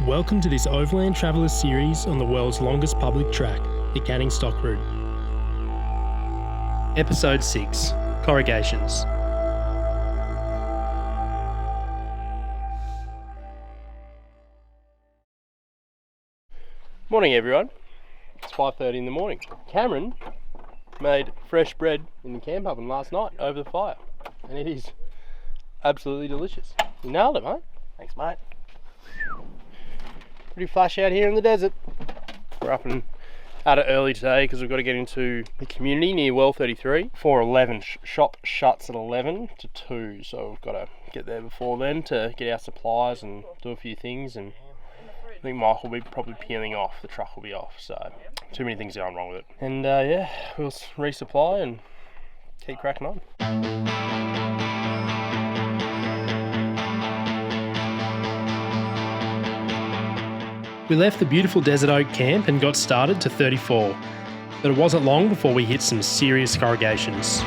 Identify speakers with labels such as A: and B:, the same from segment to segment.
A: Welcome to this Overland Travellers series on the world's longest public track, the Canning Stock Route. Episode 6, Corrugations.
B: Morning everyone, it's 5:30 in the morning. Cameron made fresh bread in the camp oven last night over the fire and it is absolutely delicious. You nailed it, mate.
C: Thanks, mate.
B: Pretty flash out here in the desert. We're up and at it early today because we've got to get into the community near well 33 for 11. Shop shuts at 11 to 2, so we've got to get there before then to get our supplies and do a few things. And I think Mike will be probably peeling off, the truck will be off, so too many things going wrong with it. And yeah, we'll resupply and keep cracking on.
A: We left the beautiful Desert Oak camp and got started to 34, but it wasn't long before we hit some serious corrugations.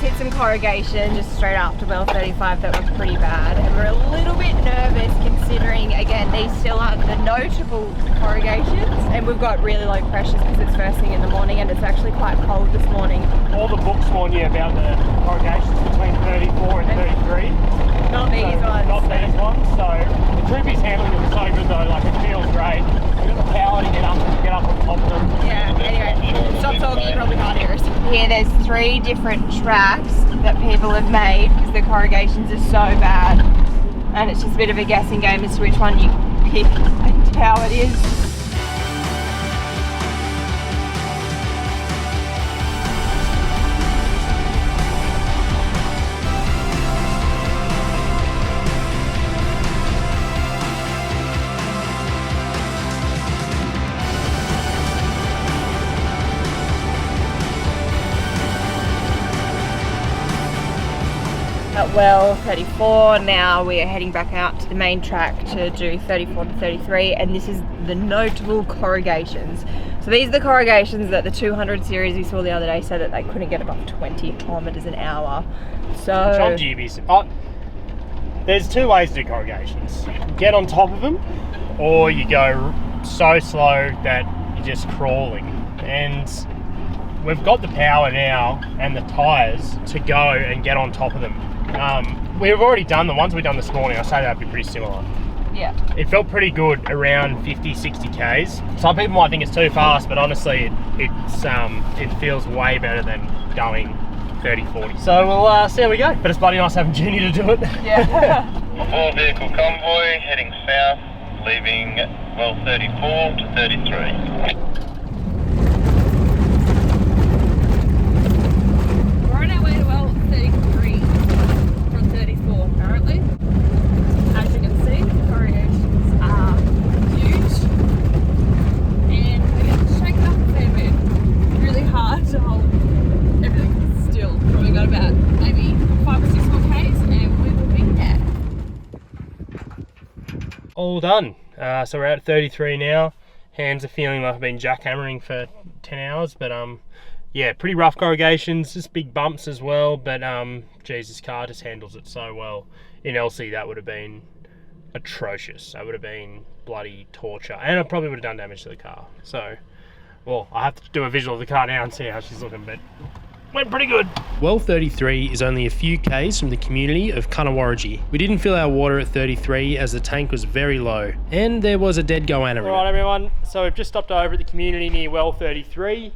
D: Hit some corrugation just straight after well 35 that were pretty bad, and we're a little bit nervous considering, again, these still aren't the notable corrugations and we've got really low pressures because it's first thing in the morning and it's actually quite cold this morning.
C: All the books warn you about the corrugations between 34 and 33.
D: Not these ones.
C: Not these ones. So the Troopy's handling them so good though, like it feels great. We've got the power to get up on top of them.
D: Yeah, anyway, stop talking, you probably can't hear us. Here there's 3 different tracks that people have made because the corrugations are so bad. And it's just a bit of a guessing game as to which one you pick and how it is. At well 34, now we are heading back out to the main track to do 34 to 33, and this is the notable corrugations. So these are the corrugations that the 200 series we saw the other day said that they couldn't get above 20 kilometers an hour. So
C: John Jeebies. There's 2 ways to do corrugations. Get on top of them, or you go so slow that you're just crawling. And we've got the power now and the tyres to go and get on top of them. We've already done the ones we've done this morning. I say that'd be pretty similar.
D: yeah.
C: It felt pretty good around 50, 60 Ks. Some people might think it's too fast, but honestly, it feels way better than going 30, 40. So we'll see how we go. But it's bloody nice having Junior to do it.
D: Yeah.
E: A 4-vehicle convoy heading south, leaving well 34 to 33.
D: We're on our way to well 33 from 34 currently. As you can see, the corrugations are huge and we're going to shake it up a fair bit. Really hard to hold everything still. Probably got about maybe 5 or 6 more Ks and we will be there.
C: All done. So we're at 33 now. Hands are feeling like I've been jackhammering for 10 hours, but yeah, pretty rough corrugations, just big bumps as well, but geez, this car just handles it so well. In LC that would have been atrocious. That would have been bloody torture, and I probably would have done damage to the car. So, well, I have to do a visual of the car now and see how she's looking, but went pretty good.
A: Well 33 is only a few Ks from the community of Cunnawarrigi. We didn't fill our water at 33 as the tank was very low, and there was a dead goanna in it.
C: Alright everyone, so we've just stopped over at the community near well 33.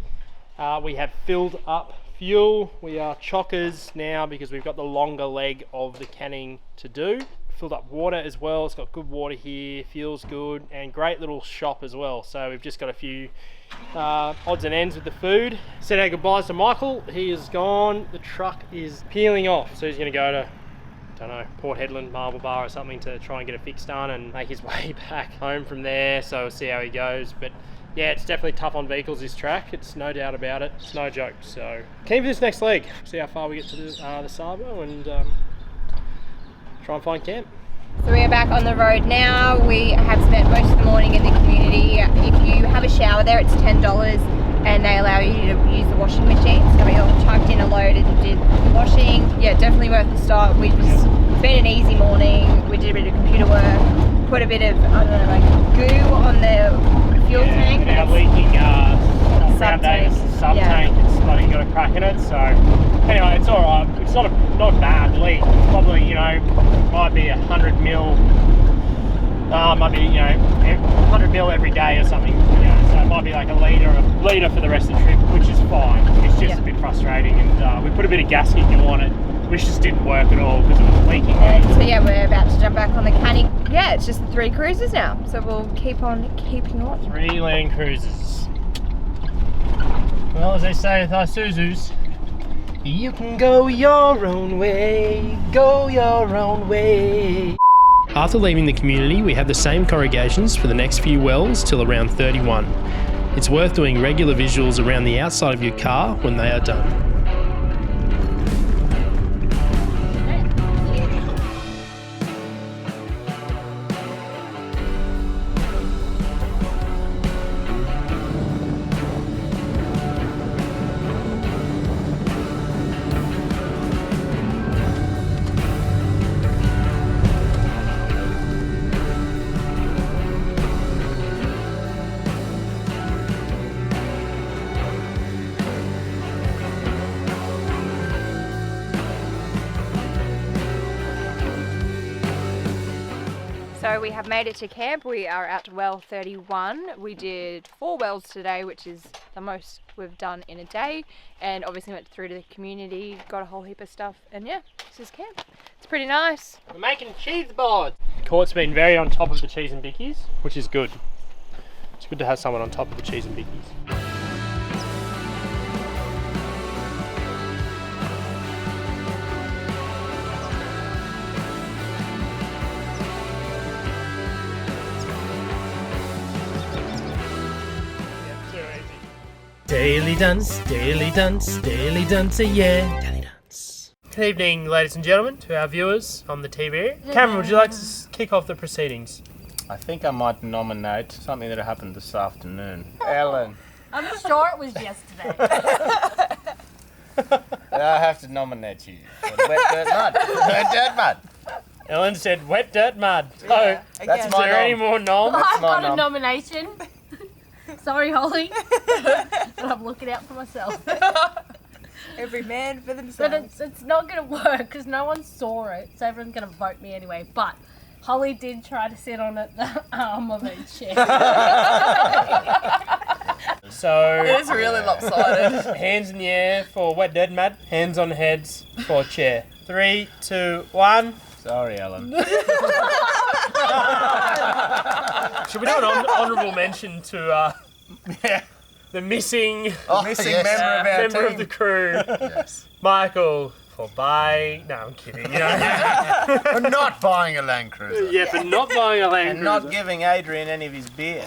C: We have filled up
B: fuel. We are chockers now because we've got the longer leg of the canning to do. Filled up water as well. It's got good water here, feels good, and great little shop as well. So we've just got a few odds and ends with the food. Said our goodbyes to Michael. He is gone. The truck is peeling off, so he's going to go to, don't know, Port Hedland, Marble Bar or something to try and get a fix done and make his way back home from there. So we'll see how he goes. But yeah, it's definitely tough on vehicles, this track. It's no doubt about it. It's no joke. So keen for this next leg. See how far we get to the Sabo and try and find camp.
D: So we are back on the road now. We have spent most of the morning in the community. If you have a shower there, it's $10 and they allow you to use the washing machine. So we all chucked in a load and did washing. Yeah, definitely worth the stop. It's been an easy morning. We did a bit of computer work, put a bit of, I don't know, like goo on the fuel tank.
C: Yeah, leaking sub tank. It's bloody got a crack in it. So anyway, it's all right. It's not a bad leak. It's probably, you know, might be 100 mil. Might be, you know, 100 mil every day or something. You know, so it might be like a litre for the rest of the trip, which is fine. It's just a bit frustrating, and we put a bit of gasket new on it, which just didn't work at all because it was leaking.
D: So yeah, we're about to jump back on the canning. Yeah, it's just the 3 cruisers now, so we'll keep on keeping on.
C: 3 Land Cruisers. Well, as they say with Isuzus, you can go your own way, go your own way.
A: After leaving the community, we have the same corrugations for the next few wells till around 31. It's worth doing regular visuals around the outside of your car when they are done.
D: So we have made it to camp. We are at well 31. We did 4 wells today, which is the most we've done in a day. And obviously went through to the community, got a whole heap of stuff. And yeah, this is camp. It's pretty nice.
C: We're making cheese boards. Court's been very on top of the cheese and bickies, which is good. It's good to have someone on top of the cheese and bickies.
A: Daily dance, daily dance, daily dance, yeah. Daily dance.
C: Good evening, ladies and gentlemen, to our viewers on the TV. Cameron, would you like to kick off the proceedings?
F: I think I might nominate something that happened this afternoon. Ellen.
G: I'm sure it was yesterday.
F: I have to nominate you for wet dirt mud. Wet dirt mud.
C: Ellen said wet dirt mud. So,
F: That's
C: is
F: my
C: there any
F: nom.
C: more nom?
G: I've
F: my
G: got a
F: nom.
G: nomination. Sorry, Holly. But I'm looking out for myself.
H: Every man for
G: But
H: themselves.
G: it's not going to work because no one saw it, so everyone's going to vote me anyway. But Holly did try to sit on it, the arm of a chair.
C: So,
H: It's really lopsided.
C: hands in the air for wet dirt mud, hands on heads for chair. 3, 2, 1.
F: Sorry, Ellen.
C: Should we do an honourable mention to the missing
F: Missing member of our
C: member
F: team.
C: of the crew,
F: Yes.
C: Michael, for buying... No, I'm kidding. You know,
F: For not buying a Land Cruiser.
C: yeah, for not buying a Land
F: And
C: Cruiser.
F: not giving Adrian any of his beer.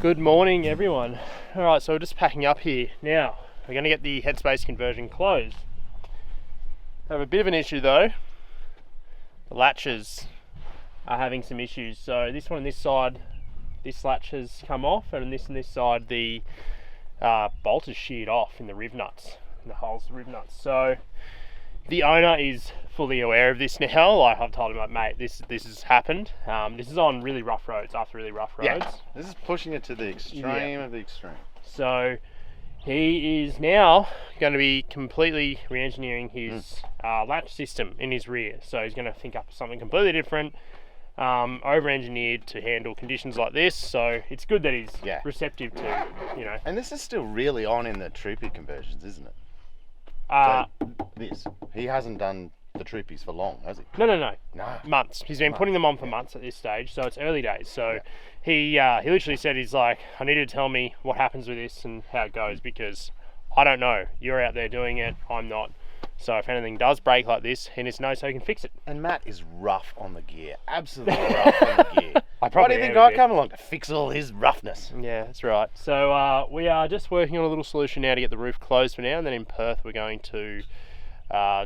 B: Good morning, everyone. All right, so we're just packing up here. Now, we're going to get the headspace conversion closed. I have a bit of an issue though. The latches are having some issues. So this one on this side, this latch has come off, and on this side, the bolt is sheared off in the riv nuts, in the holes of the riv nuts. So the owner is fully aware of this now. Like, I've told him, like, mate, this has happened. This is on really rough roads, after really rough roads.
I: Yeah, this is pushing it to the extreme of the extreme.
B: So he is now going to be completely re-engineering his latch system in his rear. So he's going to think up something completely different, over-engineered to handle conditions like this. So it's good that he's receptive to, you know.
I: And this is still really on in the troopy conversions, isn't it? He hasn't done the troopies for long, has he?
B: No. Months. He's been putting them on for months at this stage, so it's early days. So he literally said, he's like, I need you to tell me what happens with this and how it goes, because I don't know. You're out there doing it, I'm not. So if anything does break like this, he needs to know so he can fix it.
I: And Matt is rough on the gear, absolutely rough on the gear.
B: Why
I: do you think I come along to fix all his roughness?
B: Yeah, that's right. So we are just working on a little solution now to get the roof closed for now, and then in Perth we're going to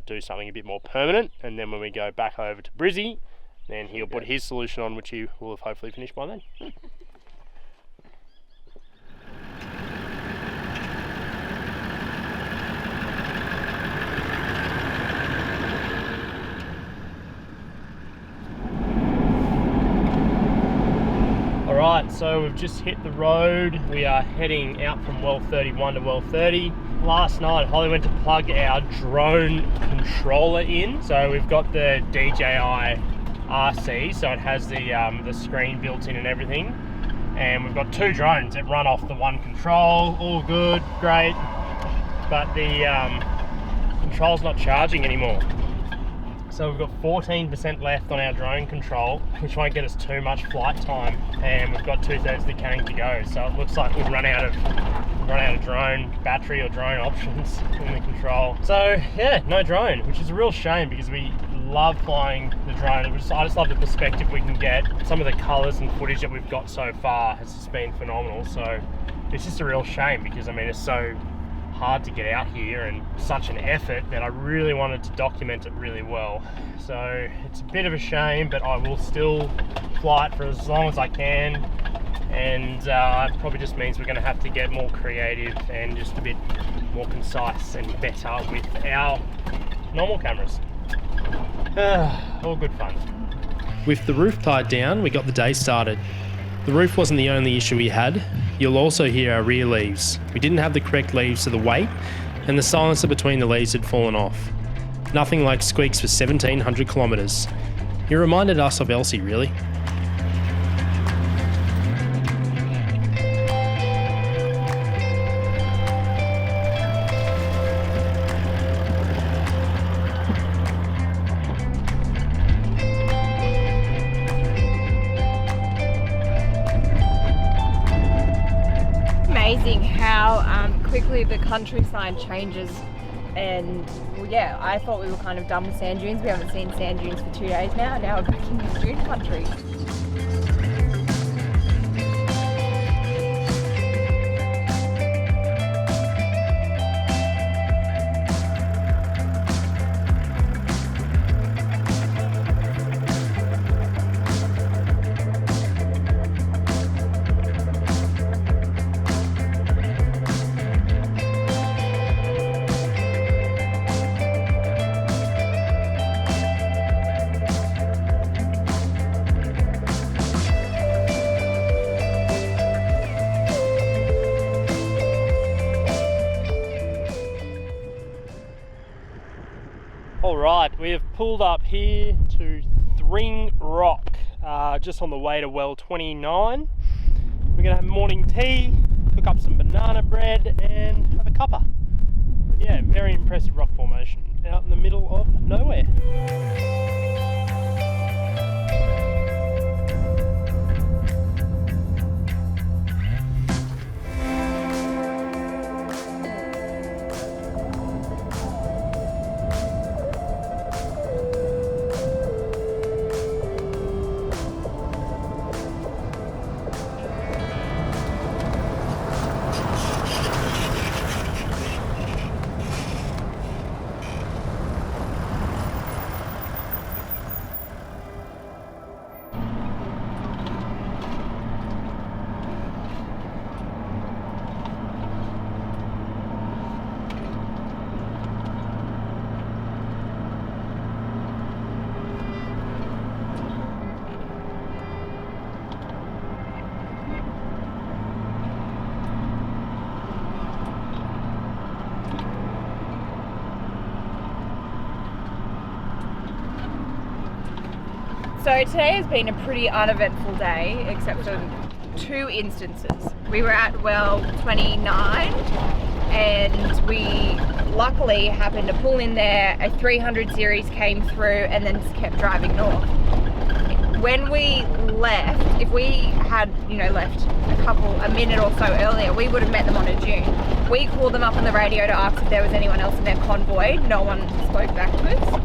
B: do something a bit more permanent, and then when we go back over to Brizzy, then he'll put his solution on, which he will have hopefully finished by then. Alright, so we've just hit the road. We are heading out from well 31 to well 30. Last night, Holly went to plug our drone controller in. So we've got the DJI RC, so it has the screen built in and everything. And we've got 2 drones that run off the one control. All good, great. But the control's not charging anymore. So we've got 14% left on our drone control, which won't get us too much flight time, and we've got 2/3 of the canning to go. So it looks like we've run out of drone battery or drone options in the control. So yeah, no drone, which is a real shame because we love flying the drone. I just love the perspective we can get. Some of the colours and footage that we've got so far has just been phenomenal. So it's just a real shame because I mean it's so hard to get out here and such an effort that I really wanted to document it really well. So it's a bit of a shame, but I will still fly it for as long as I can, and it probably just means we're going to have to get more creative and just a bit more concise and better with our normal cameras. All good fun.
A: With the roof tied down, we got the day started. The roof wasn't the only issue we had. You'll also hear our rear leaves. We didn't have the correct leaves to the weight, and the silencer between the leaves had fallen off. Nothing like squeaks for 1,700 kilometres. It reminded us of Elsie, really.
H: Amazing how quickly the countryside changes, and well, yeah, I thought we were kind of done with sand dunes. We haven't seen sand dunes for 2 days now. Now we're back in the dune country.
B: Alright, we have pulled up here to Thring Rock, just on the way to well 29. We're going to have morning tea, cook up some banana bread and have a cuppa. But yeah, very impressive rock formation out in the middle of nowhere.
H: So today has been a pretty uneventful day, except for 2 instances. We were at well 29, and we luckily happened to pull in there. A 300 series came through and then just kept driving north. When we left, if we had, left a minute or so earlier, we would have met them on a dune. We called them up on the radio to ask if there was anyone else in their convoy. No one spoke back to us.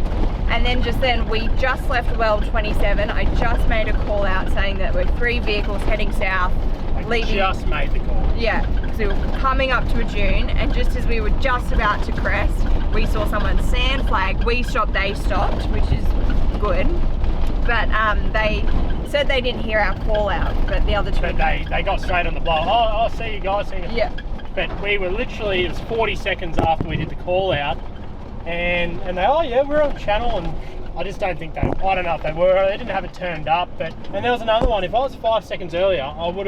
H: And then we just left well 27. I just made a call out saying that we're 3 vehicles heading south. Leaving.
C: Just made the call.
H: Yeah, so we were coming up to a dune, and just as we were just about to crest, we saw someone sand flag. We stopped, they stopped, which is good. But they said they didn't hear our call out, but the other 2...
C: But they got straight on the blow. Oh, see you guys. See you.
H: Yeah.
C: But we were literally, it was 40 seconds after we did the call out, and they, oh yeah, we're on channel, and I just don't think I don't know if they were, they didn't have it turned up, and there was another one. If I was 5 seconds earlier, we would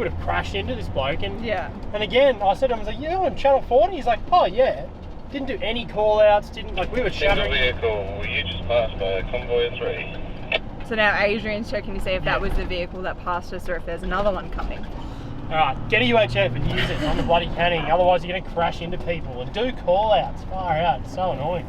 C: have crashed into this bloke, and
H: yeah. And
C: again, I said to him, I was like, yeah, on channel 40. He's like, oh yeah. Didn't do any call outs, we were shattering.
E: Vehicle, you just passed by convoy of 3.
H: So now Adrian's checking to see if that was the vehicle that passed us or if there's another one coming.
C: Alright, get a UHF and use it on the bloody canning, otherwise you're going to crash into people. And do call outs, far out, it's so annoying.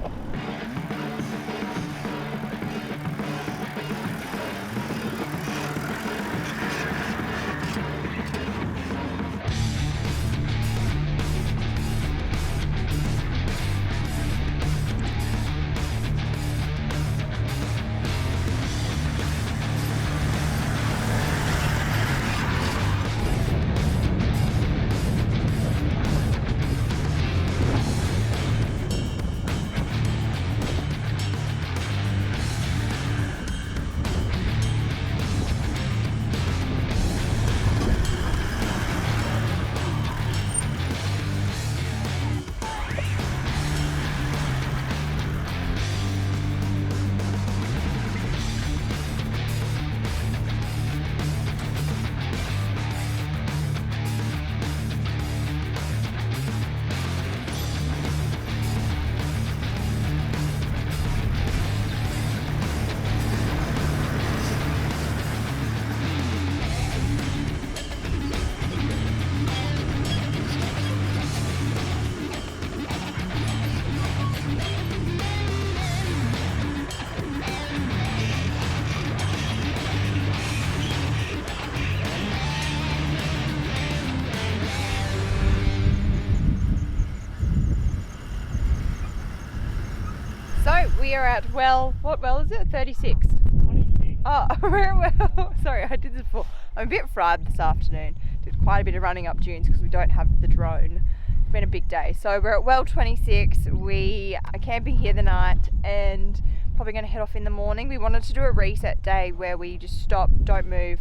H: We are at what well is it? 36. 26. Oh, we're at well. Sorry, I did this before. I'm a bit fried this afternoon. Did quite a bit of running up dunes because we don't have the drone. It's been a big day. So we're at well 26. We are camping here the night and probably going to head off in the morning. We wanted to do a reset day where we just stop, don't move,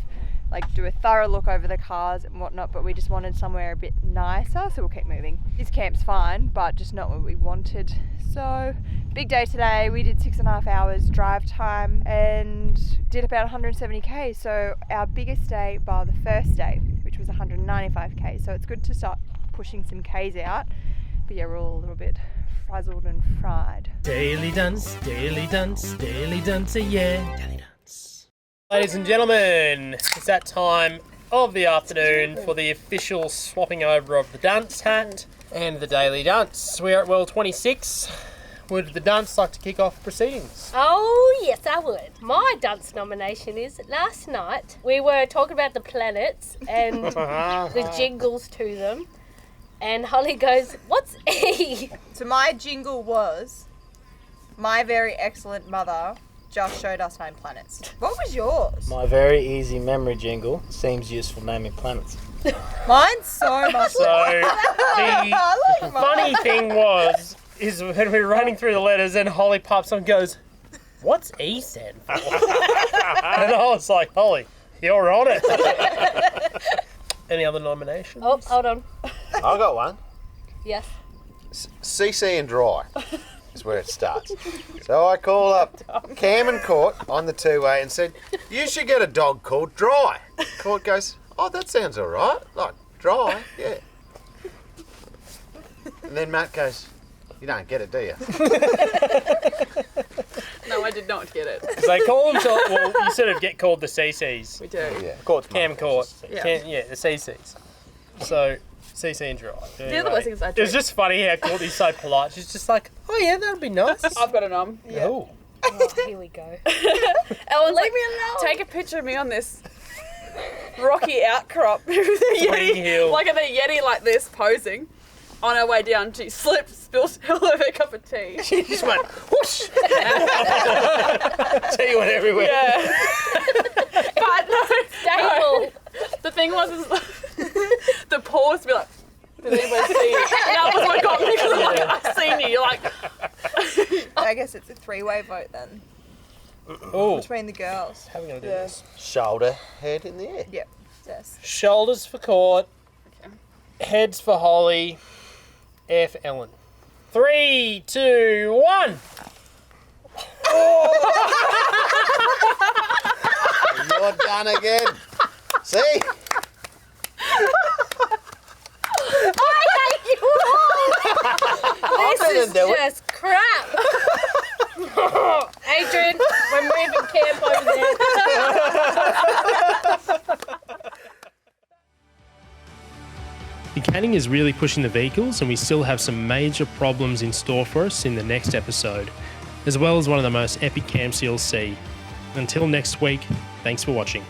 H: do a thorough look over the cars and whatnot, but we just wanted somewhere a bit nicer, so we'll keep moving. This camp's fine, but just not what we wanted. So, big day today. We did 6.5 hours drive time and did about 170k. So our biggest day bar the first day, which was 195k. So it's good to start pushing some k's out. But yeah, we're all a little bit frazzled and fried.
A: Daily dance, daily dance, daily dance, yeah. Daily dance.
C: Ladies and gentlemen, it's that time of the afternoon for the official swapping over of the dunce hat and the daily dunce. We're at well 26. Would the dunce like to kick off proceedings?
G: Oh, yes, I would. My dunce nomination is last night we were talking about the planets and the jingles to them. And Holly goes, what's E?
H: So my jingle was, my very excellent mother just showed us 9 planets. What was yours?
F: My very easy memory jingle seems useful naming planets.
H: Mine's so much.
C: So the funny thing is when we were running through the letters and Holly pops on and goes, what's E stand for? And I was like, Holly, you're on it. Any other nominations?
G: Oh, hold on.
I: I got one.
G: Yes.
I: CC and dry is where it starts. So I call up Cam and Court on the two-way and said, you should get a dog called Dry. Court goes, oh, that sounds all right. Like, dry, yeah. And then Matt goes, you don't get it, do you?
G: No,
J: No, I did not get it.
C: Because they call them, well, you sort of get called the CCs.
J: We do.
I: Yeah.
C: Called Cam Court.
J: Yeah.
C: The CCs. So, CC and dry.
J: The other worst thing is I
C: It was just funny how Courtney's so polite. She's just like, oh yeah, that'd be nice.
J: I've got a nom. Yeah.
C: Oh.
G: Oh, here we go.
J: Ellen's like, take a picture of me on this rocky outcrop with a
C: Swing hill.
J: like a Yeti like this posing. On her way down, she slipped, spilled all over a cup of tea.
C: She just went, whoosh! Tea went everywhere.
J: Yeah. But no,
G: Staple.
J: the thing was, is the pause to be like, did anybody see you? That was what got me, because I'm like, I've seen you. You're like,
H: I guess it's a three-way vote then
C: Oh,
H: between the girls.
C: how are we going to do this?
I: Shoulder, head in the air.
H: Yep. Yes.
C: Shoulders for Court, heads for Holly, air for Ellen. 3, 2, 1.
I: You're done again. See?
G: I hate you all. This is just crap. Adrian, we're moving camp over there.
A: Buchanan is really pushing the vehicles, and we still have some major problems in store for us in the next episode, as well as one of the most epic camps you'll see. Until next week, thanks for watching.